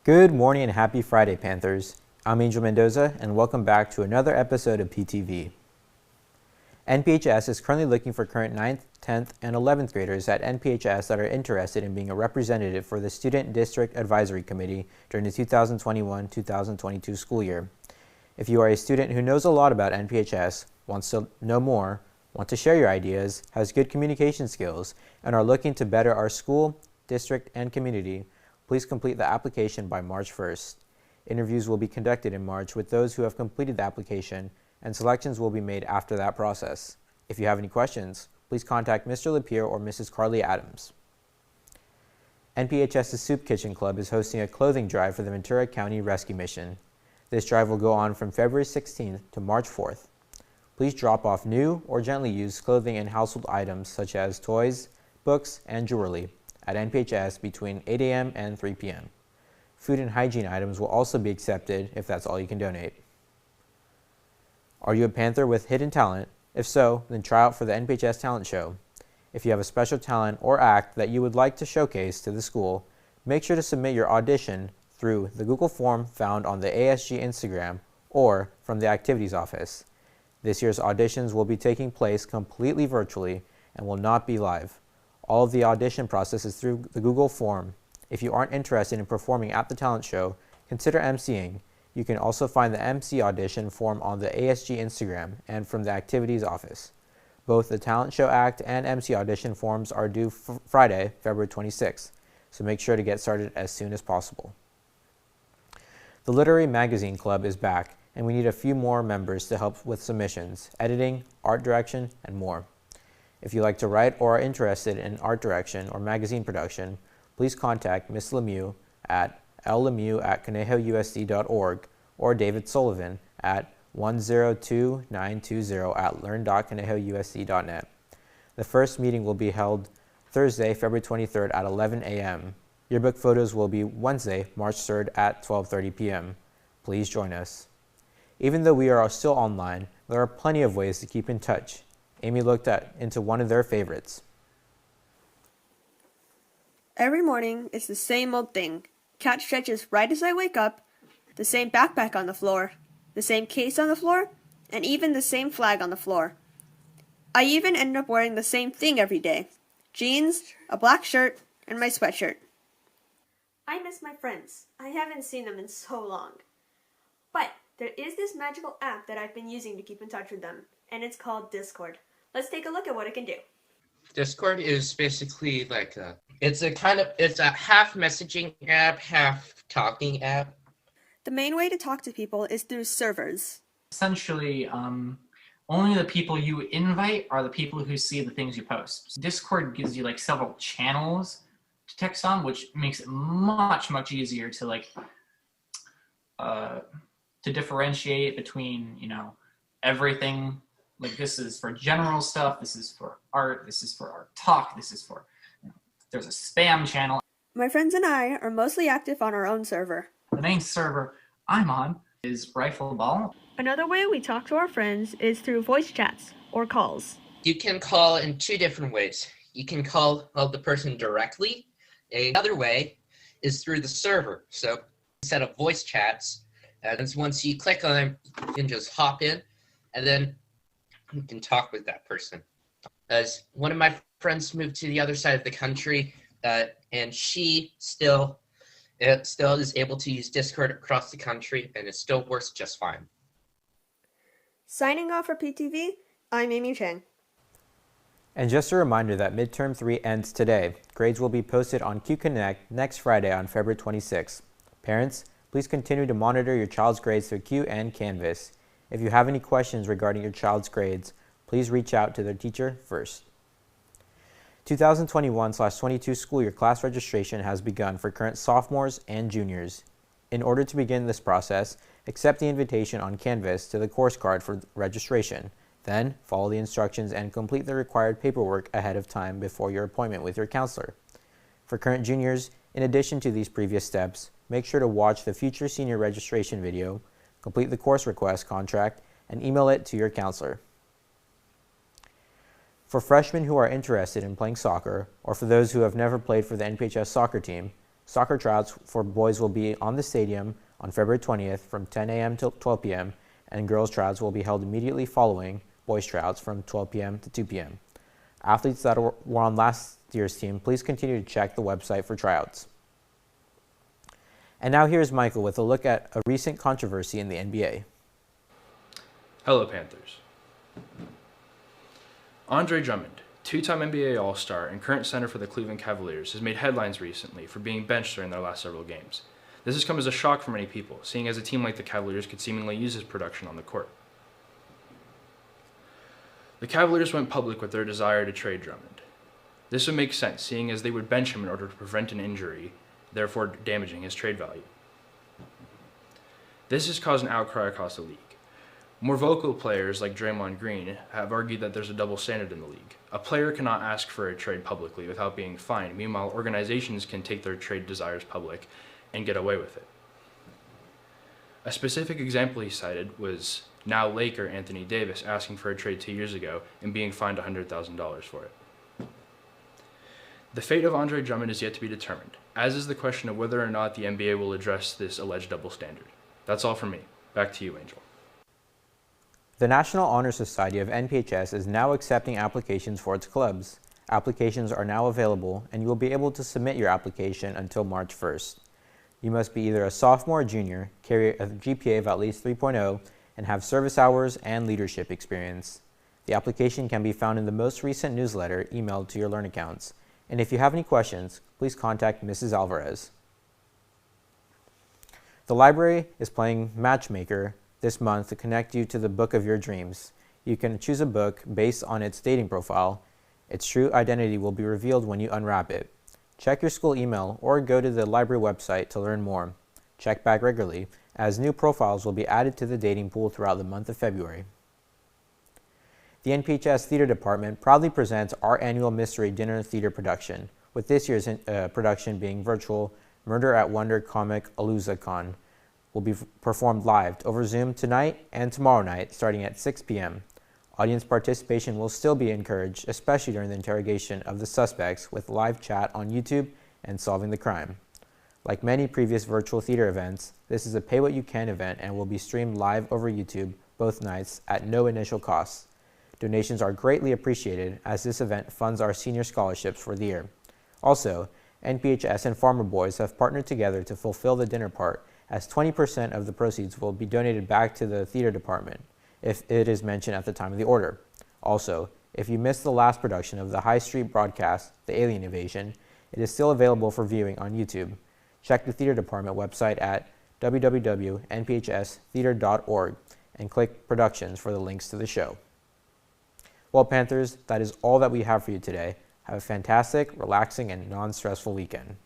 Good morning and happy Friday, Panthers. I'm Angel Mendoza, and welcome back to another episode of PTV. NPHS is currently looking for current 9th, 10th, and 11th graders at NPHS that are interested in being a representative for the Student District Advisory Committee during the 2021-2022 school year. If you are a student who knows a lot about NPHS, wants to know more, want to share your ideas, has good communication skills, and are looking to better our school, district, and community, please complete the application by March 1st. Interviews will be conducted in March with those who have completed the application, and selections will be made after that process. If you have any questions, please contact Mr. Lapierre or Mrs. Carly Adams. NPHS's Soup Kitchen Club is hosting a clothing drive for the Ventura County Rescue Mission. This drive will go on from February 16th to March 4th. Please drop off new or gently used clothing and household items such as toys, books, and jewelry at NPHS between 8 a.m. and 3 p.m. Food and hygiene items will also be accepted if that's all you can donate. Are you a Panther with hidden talent? If so, then try out for the NPHS Talent Show. If you have a special talent or act that you would like to showcase to the school, make sure to submit your audition through the Google form found on the ASG Instagram or from the Activities Office. This year's auditions will be taking place completely virtually and will not be live. All of the audition process is through the Google form. If you aren't interested in performing at the talent show, consider emceeing. You can also find the MC audition form on the ASG Instagram and from the Activities Office. Both the talent show act and MC audition forms are due Friday, February 26th, so make sure to get started as soon as possible. The Literary Magazine Club is back, and we need a few more members to help with submissions, editing, art direction, and more. If you like to write or are interested in art direction or magazine production, please contact Ms. Lemieux at llemieux@conejousd.org or David Sullivan at 102920@learn.conejousd.net. The first meeting will be held Thursday, February 23rd at 11 a.m. Yearbook photos will be Wednesday, March 3rd at 12:30 p.m. Please join us. Even though we are still online, there are plenty of ways to keep in touch. Amy looked into one of their favorites. Every morning, it's the same old thing. Cat stretches right as I wake up, the same backpack on the floor, the same case on the floor, and even the same flag on the floor. I even end up wearing the same thing every day. Jeans, a black shirt, and my sweatshirt. I miss my friends. I haven't seen them in so long. But there is this magical app that I've been using to keep in touch with them, and it's called Discord. Let's take a look at what it can do. Discord is basically like it's a half messaging app, half talking app. The main way to talk to people is through servers. Essentially, only the people you invite are the people who see the things you post. Discord gives you like several channels to text on, which makes it much easier to to differentiate between, everything. Like, this is for general stuff, this is for art, this is for art talk, this is for, there's a spam channel. My friends and I are mostly active on our own server. The main server I'm on is Rifle Ball. Another way we talk to our friends is through voice chats or calls. You can call in two different ways. You can call the person directly. Another way is through the server. So instead of voice chats, and once you click on them, you can just hop in, and then you can talk with that person. As one of my friends moved to the other side of the country, and she still is able to use Discord across the country, and it still works just fine. Signing off for PTV, I'm Amy Chang. And just a reminder that Midterm 3 ends today. Grades will be posted on QConnect next Friday on February 26th. Parents, please continue to monitor your child's grades through Q and Canvas. If you have any questions regarding your child's grades, please reach out to their teacher first. 2021/22 school year class registration has begun for current sophomores and juniors. In order to begin this process, accept the invitation on Canvas to the course card for registration. Then, follow the instructions and complete the required paperwork ahead of time before your appointment with your counselor. For current juniors, in addition to these previous steps, make sure to watch the future senior registration video, complete the course request contract, and email it to your counselor. For freshmen who are interested in playing soccer, or for those who have never played for the NPHS soccer team, Soccer tryouts for boys will be on the stadium on February 20th from 10 a.m. till 12 p.m., and girls tryouts will be held immediately following boys tryouts from 12 p.m. to 2 p.m. Athletes that were on last year's team, please continue to check the website for tryouts. And now here's Michael with a look at a recent controversy in the NBA. Hello, Panthers. Andre Drummond, two-time NBA All-Star and current center for the Cleveland Cavaliers, has made headlines recently for being benched during their last several games. This has come as a shock for many people, seeing as a team like the Cavaliers could seemingly use his production on the court. The Cavaliers went public with their desire to trade Drummond. This would make sense, seeing as they would bench him in order to prevent an injury, therefore damaging his trade value. This has caused an outcry across the league. More vocal players like Draymond Green have argued that there's a double standard in the league. A player cannot ask for a trade publicly without being fined. Meanwhile, organizations can take their trade desires public and get away with it. A specific example he cited was now Laker Anthony Davis asking for a trade 2 years ago and being fined $100,000 for it. The fate of Andre Drummond is yet to be determined, as is the question of whether or not the NBA will address this alleged double standard. That's all from me. Back to you, Angel. The National Honor Society of NPHS is now accepting applications for its clubs. Applications are now available, and you will be able to submit your application until March 1st. You must be either a sophomore or junior, carry a GPA of at least 3.0, and have service hours and leadership experience. The application can be found in the most recent newsletter emailed to your Learn accounts. And if you have any questions, please contact Mrs. Alvarez. The library is playing Matchmaker this month to connect you to the book of your dreams. You can choose a book based on its dating profile. Its true identity will be revealed when you unwrap it. Check your school email or go to the library website to learn more. Check back regularly, as new profiles will be added to the dating pool throughout the month of February. The NPHS Theater Department proudly presents our annual Mystery Dinner Theater production, with this year's production being virtual Murder at Wonder Comic Aluza Con. Will be performed live over Zoom tonight and tomorrow night starting at 6 p.m. Audience participation will still be encouraged, especially during the interrogation of the suspects with live chat on YouTube and solving the crime. Like many previous virtual theater events, this is a pay-what-you-can event and will be streamed live over YouTube both nights at no initial cost. Donations are greatly appreciated as this event funds our senior scholarships for the year. Also, NPHS and Farmer Boys have partnered together to fulfill the dinner part, as 20% of the proceeds will be donated back to the theater department if it is mentioned at the time of the order. Also, if you missed the last production of the High Street broadcast, The Alien Invasion, it is still available for viewing on YouTube. Check the theater department website at www.nphstheater.org and click Productions for the links to the show. Well, Panthers, that is all that we have for you today. Have a fantastic, relaxing, and non-stressful weekend.